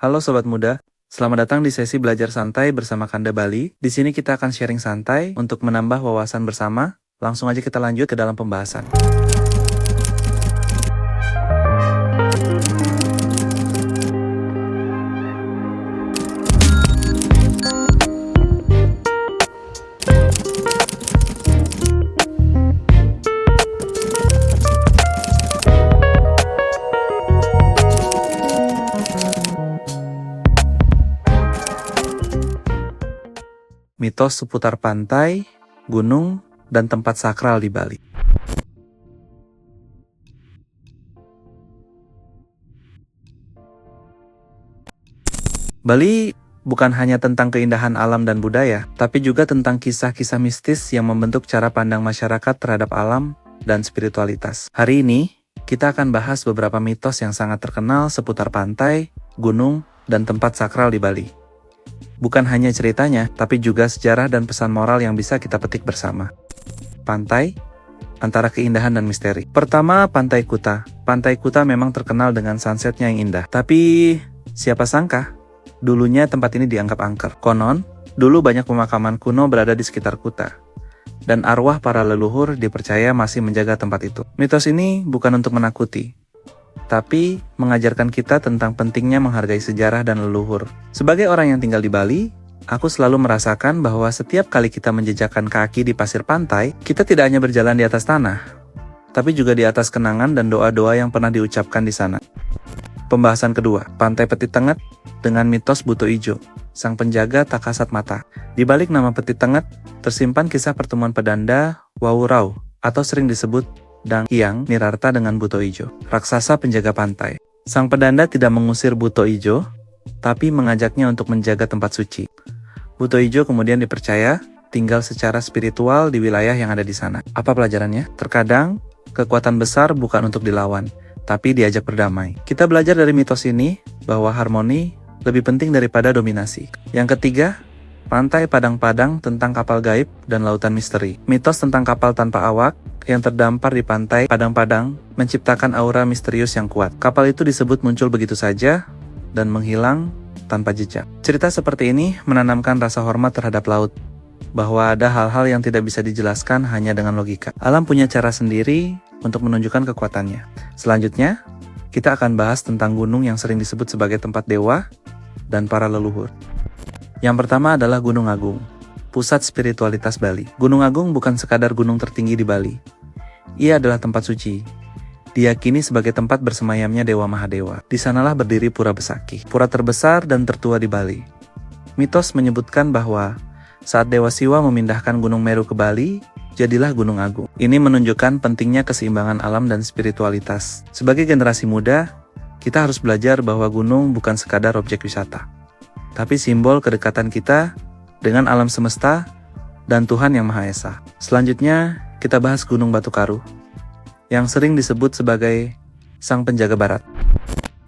Halo Sobat Muda, selamat datang di sesi belajar santai bersama Kanda Bali. Di sini kita akan sharing santai untuk menambah wawasan bersama. Langsung aja kita lanjut ke dalam pembahasan. Mitos seputar pantai, gunung, dan tempat sakral di Bali. Bali bukan hanya tentang keindahan alam dan budaya, tapi juga tentang kisah-kisah mistis yang membentuk cara pandang masyarakat terhadap alam dan spiritualitas. Hari ini, kita akan bahas beberapa mitos yang sangat terkenal seputar pantai, gunung, dan tempat sakral di Bali. Bukan hanya ceritanya, tapi juga sejarah dan pesan moral yang bisa kita petik bersama. Pantai, antara keindahan dan misteri. Pertama, Pantai Kuta. Pantai Kuta memang terkenal dengan sunsetnya yang indah. Tapi, siapa sangka, dulunya tempat ini dianggap angker. Konon, dulu banyak pemakaman kuno berada di sekitar Kuta. Dan arwah para leluhur dipercaya masih menjaga tempat itu. Mitos ini bukan untuk menakuti, tapi mengajarkan kita tentang pentingnya menghargai sejarah dan leluhur. Sebagai orang yang tinggal di Bali, aku selalu merasakan bahwa setiap kali kita menjejakkan kaki di pasir pantai, kita tidak hanya berjalan di atas tanah, tapi juga di atas kenangan dan doa-doa yang pernah diucapkan di sana. Pembahasan kedua, Pantai Petit Tenget dengan mitos Buto Ijo, sang penjaga tak kasat mata. Di balik nama Petit Tenget, tersimpan kisah pertemuan pedanda Wawurau, atau sering disebut Dang Hyang Nirarta dengan Buto Ijo, raksasa penjaga pantai. Sang pedanda tidak mengusir Buto Ijo, tapi mengajaknya untuk menjaga tempat suci. Buto Ijo kemudian dipercaya tinggal secara spiritual di wilayah yang ada di sana. Apa pelajarannya? Terkadang, kekuatan besar bukan untuk dilawan, tapi diajak berdamai. Kita belajar dari mitos ini bahwa harmoni lebih penting daripada dominasi. Yang ketiga, Pantai Padang-Padang tentang kapal gaib dan lautan misteri. Mitos tentang kapal tanpa awak yang terdampar di pantai Padang-Padang menciptakan aura misterius yang kuat. Kapal itu disebut muncul begitu saja dan menghilang tanpa jejak. Cerita seperti ini menanamkan rasa hormat terhadap laut, bahwa ada hal-hal yang tidak bisa dijelaskan hanya dengan logika. Alam punya cara sendiri untuk menunjukkan kekuatannya. Selanjutnya, kita akan bahas tentang gunung yang sering disebut sebagai tempat dewa dan para leluhur. Yang pertama adalah Gunung Agung, pusat spiritualitas Bali. Gunung Agung bukan sekadar gunung tertinggi di Bali. Ia adalah tempat suci. Diyakini sebagai tempat bersemayamnya Dewa Mahadewa. Di sanalah berdiri Pura Besakih, pura terbesar dan tertua di Bali. Mitos menyebutkan bahwa saat Dewa Siwa memindahkan Gunung Meru ke Bali, jadilah Gunung Agung. Ini menunjukkan pentingnya keseimbangan alam dan spiritualitas. Sebagai generasi muda, kita harus belajar bahwa gunung bukan sekadar objek wisata, tapi simbol kedekatan kita dengan alam semesta dan Tuhan Yang Maha Esa. Selanjutnya, kita bahas Gunung Batu Karu, yang sering disebut sebagai Sang Penjaga Barat.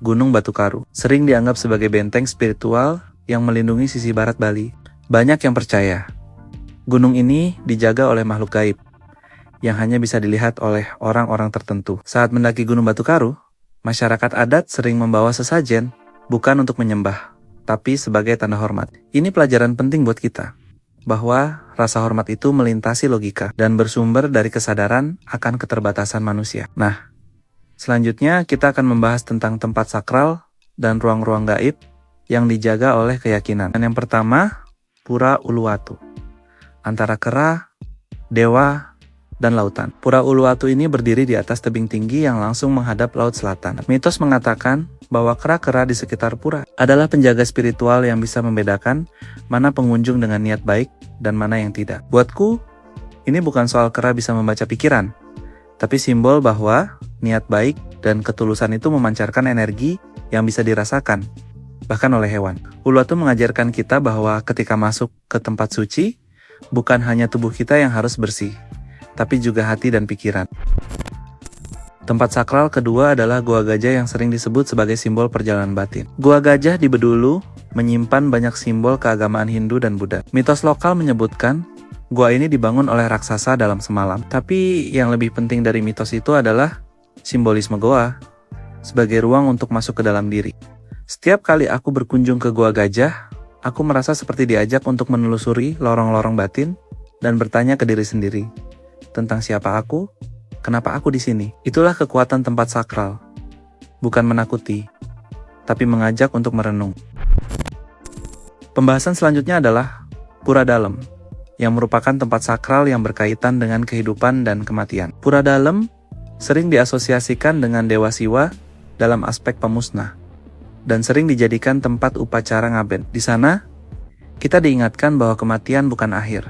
Gunung Batu Karu sering dianggap sebagai benteng spiritual yang melindungi sisi barat Bali. Banyak yang percaya, gunung ini dijaga oleh makhluk gaib, yang hanya bisa dilihat oleh orang-orang tertentu. Saat mendaki Gunung Batu Karu, masyarakat adat sering membawa sesajen, bukan untuk menyembah, tapi sebagai tanda hormat. Ini pelajaran penting buat kita, bahwa rasa hormat itu melintasi logika dan bersumber dari kesadaran akan keterbatasan manusia. Nah, selanjutnya kita akan membahas tentang tempat sakral dan ruang-ruang gaib yang dijaga oleh keyakinan. Dan yang pertama, Pura Uluwatu, antara kera, dewa, dan lautan. Pura Uluwatu ini berdiri di atas tebing tinggi yang langsung menghadap laut selatan. Mitos mengatakan bahwa kera-kera di sekitar pura adalah penjaga spiritual yang bisa membedakan mana pengunjung dengan niat baik dan mana yang tidak. Buatku, ini bukan soal kera bisa membaca pikiran, tapi simbol bahwa niat baik dan ketulusan itu memancarkan energi yang bisa dirasakan, bahkan oleh hewan. Uluwatu mengajarkan kita bahwa ketika masuk ke tempat suci, bukan hanya tubuh kita yang harus bersih, tapi juga hati dan pikiran. Tempat sakral kedua adalah Gua Gajah yang sering disebut sebagai simbol perjalanan batin. Gua Gajah di Bedulu menyimpan banyak simbol keagamaan Hindu dan Buddha. Mitos lokal menyebutkan gua ini dibangun oleh raksasa dalam semalam. Tapi yang lebih penting dari mitos itu adalah simbolisme goa sebagai ruang untuk masuk ke dalam diri. Setiap kali aku berkunjung ke Gua Gajah, aku merasa seperti diajak untuk menelusuri lorong-lorong batin dan bertanya ke diri sendiri tentang siapa aku, kenapa aku di sini. Itulah kekuatan tempat sakral. Bukan menakuti, tapi mengajak untuk merenung. Pembahasan selanjutnya adalah Pura Dalam, yang merupakan tempat sakral yang berkaitan dengan kehidupan dan kematian. Pura Dalam sering diasosiasikan dengan Dewa Siwa dalam aspek pemusnah, dan sering dijadikan tempat upacara ngaben. Di sana, kita diingatkan bahwa kematian bukan akhir,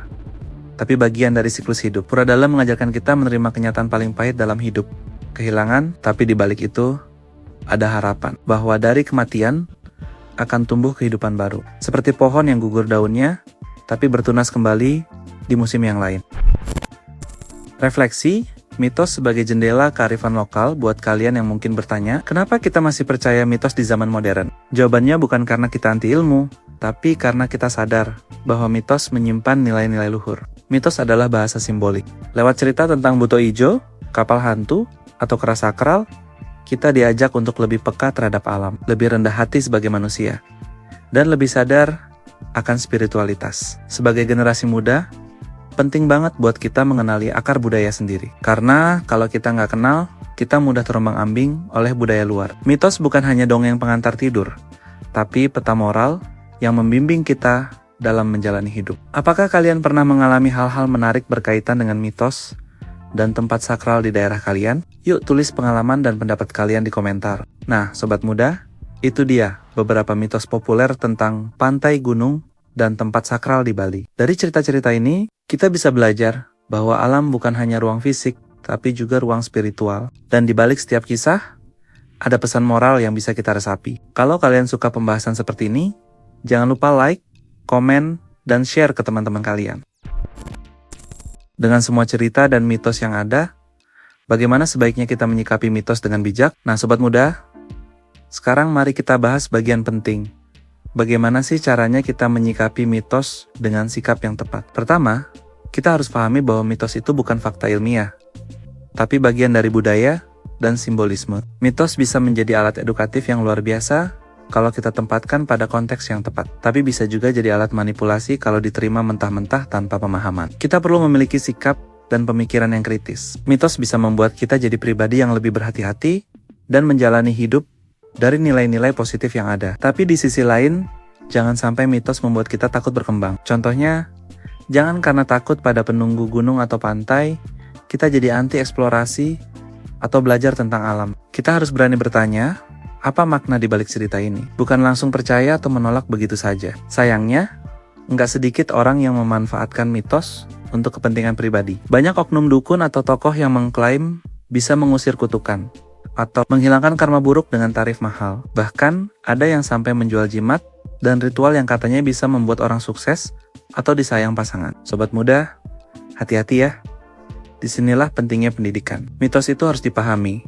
tapi bagian dari siklus hidup. Pura Dalam mengajarkan kita menerima kenyataan paling pahit dalam hidup, kehilangan, tapi di balik itu, ada harapan bahwa dari kematian akan tumbuh kehidupan baru. Seperti pohon yang gugur daunnya, tapi bertunas kembali di musim yang lain. Refleksi, mitos sebagai jendela kearifan lokal buat kalian yang mungkin bertanya, kenapa kita masih percaya mitos di zaman modern? Jawabannya bukan karena kita anti ilmu, tapi karena kita sadar bahwa mitos menyimpan nilai-nilai luhur. Mitos adalah bahasa simbolik. Lewat cerita tentang buto ijo, kapal hantu, atau kera sakral, kita diajak untuk lebih peka terhadap alam, lebih rendah hati sebagai manusia, dan lebih sadar akan spiritualitas. Sebagai generasi muda, penting banget buat kita mengenali akar budaya sendiri. Karena kalau kita nggak kenal, kita mudah terombang-ambing oleh budaya luar. Mitos bukan hanya dongeng pengantar tidur, tapi peta moral yang membimbing kita dalam menjalani hidup. Apakah kalian pernah mengalami hal-hal menarik berkaitan dengan mitos dan tempat sakral di daerah kalian? Yuk tulis pengalaman dan pendapat kalian di komentar. Nah, sobat muda, itu dia beberapa mitos populer tentang pantai, gunung, dan tempat sakral di Bali. Dari cerita-cerita ini, kita bisa belajar bahwa alam bukan hanya ruang fisik, tapi juga ruang spiritual. Dan di balik setiap kisah, ada pesan moral yang bisa kita resapi. Kalau kalian suka pembahasan seperti ini, jangan lupa like, komen, dan share ke teman-teman kalian. Dengan semua cerita dan mitos yang ada, bagaimana sebaiknya kita menyikapi mitos dengan bijak? Nah, sobat muda, sekarang mari kita bahas bagian penting. Bagaimana sih caranya kita menyikapi mitos dengan sikap yang tepat? Pertama, kita harus pahami bahwa mitos itu bukan fakta ilmiah, tapi bagian dari budaya dan simbolisme. Mitos bisa menjadi alat edukatif yang luar biasa kalau kita tempatkan pada konteks yang tepat, tapi bisa juga jadi alat manipulasi kalau diterima mentah-mentah tanpa pemahaman. Kita perlu memiliki sikap dan pemikiran yang kritis. Mitos bisa membuat kita jadi pribadi yang lebih berhati-hati dan menjalani hidup dari nilai-nilai positif yang ada. Tapi di sisi lain, jangan sampai mitos membuat kita takut berkembang. Contohnya, jangan karena takut pada penunggu gunung atau pantai, kita jadi anti eksplorasi atau belajar tentang alam. Kita harus berani bertanya, apa makna di balik cerita ini? Bukan langsung percaya atau menolak begitu saja. Sayangnya, nggak sedikit orang yang memanfaatkan mitos untuk kepentingan pribadi. Banyak oknum dukun atau tokoh yang mengklaim bisa mengusir kutukan atau menghilangkan karma buruk dengan tarif mahal. Bahkan, ada yang sampai menjual jimat dan ritual yang katanya bisa membuat orang sukses atau disayang pasangan. Sobat muda, hati-hati ya. Disinilah pentingnya pendidikan. Mitos itu harus dipahami,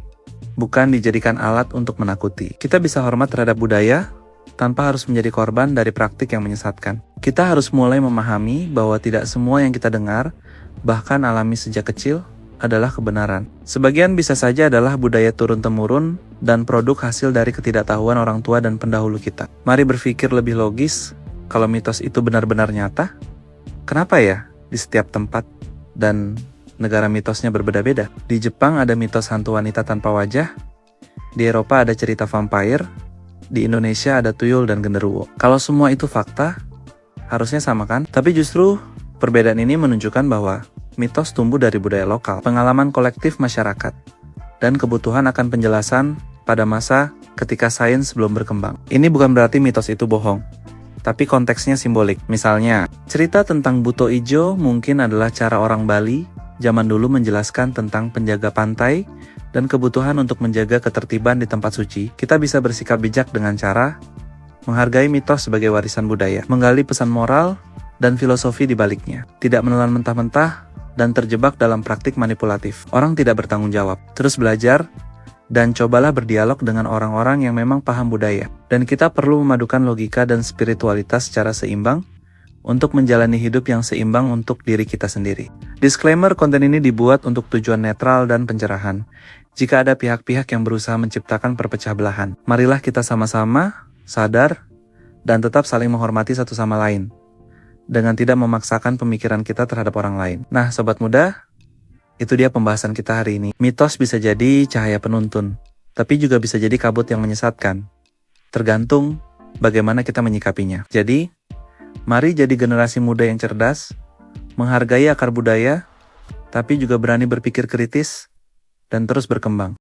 bukan dijadikan alat untuk menakuti. Kita bisa hormat terhadap budaya tanpa harus menjadi korban dari praktik yang menyesatkan. Kita harus mulai memahami bahwa tidak semua yang kita dengar, bahkan alami sejak kecil, adalah kebenaran. Sebagian bisa saja adalah budaya turun-temurun dan produk hasil dari ketidaktahuan orang tua dan pendahulu kita. Mari berpikir lebih logis, kalau mitos itu benar-benar nyata, kenapa ya di setiap tempat dan negara mitosnya berbeda-beda? Di Jepang ada mitos hantu wanita tanpa wajah, di Eropa ada cerita vampire, di Indonesia ada tuyul dan genderuwo. Kalau semua itu fakta, harusnya sama kan? Tapi justru perbedaan ini menunjukkan bahwa mitos tumbuh dari budaya lokal, pengalaman kolektif masyarakat, dan kebutuhan akan penjelasan pada masa ketika sains belum berkembang. Ini bukan berarti mitos itu bohong, tapi konteksnya simbolik. Misalnya, cerita tentang buto ijo mungkin adalah cara orang Bali zaman dulu menjelaskan tentang penjaga pantai dan kebutuhan untuk menjaga ketertiban di tempat suci. Kita bisa bersikap bijak dengan cara menghargai mitos sebagai warisan budaya, menggali pesan moral dan filosofi di baliknya, tidak menelan mentah-mentah dan terjebak dalam praktik manipulatif. Orang tidak bertanggung jawab. Terus belajar, dan cobalah berdialog dengan orang-orang yang memang paham budaya. Dan kita perlu memadukan logika dan spiritualitas secara seimbang untuk menjalani hidup yang seimbang untuk diri kita sendiri. Disclaimer, konten ini dibuat untuk tujuan netral dan pencerahan. Jika ada pihak-pihak yang berusaha menciptakan perpecah belahan, marilah kita sama-sama sadar, dan tetap saling menghormati satu sama lain, dengan tidak memaksakan pemikiran kita terhadap orang lain. Nah, sobat muda, itu dia pembahasan kita hari ini. Mitos bisa jadi cahaya penuntun, tapi juga bisa jadi kabut yang menyesatkan. Tergantung bagaimana kita menyikapinya. Jadi, mari jadi generasi muda yang cerdas, menghargai akar budaya, tapi juga berani berpikir kritis, dan terus berkembang.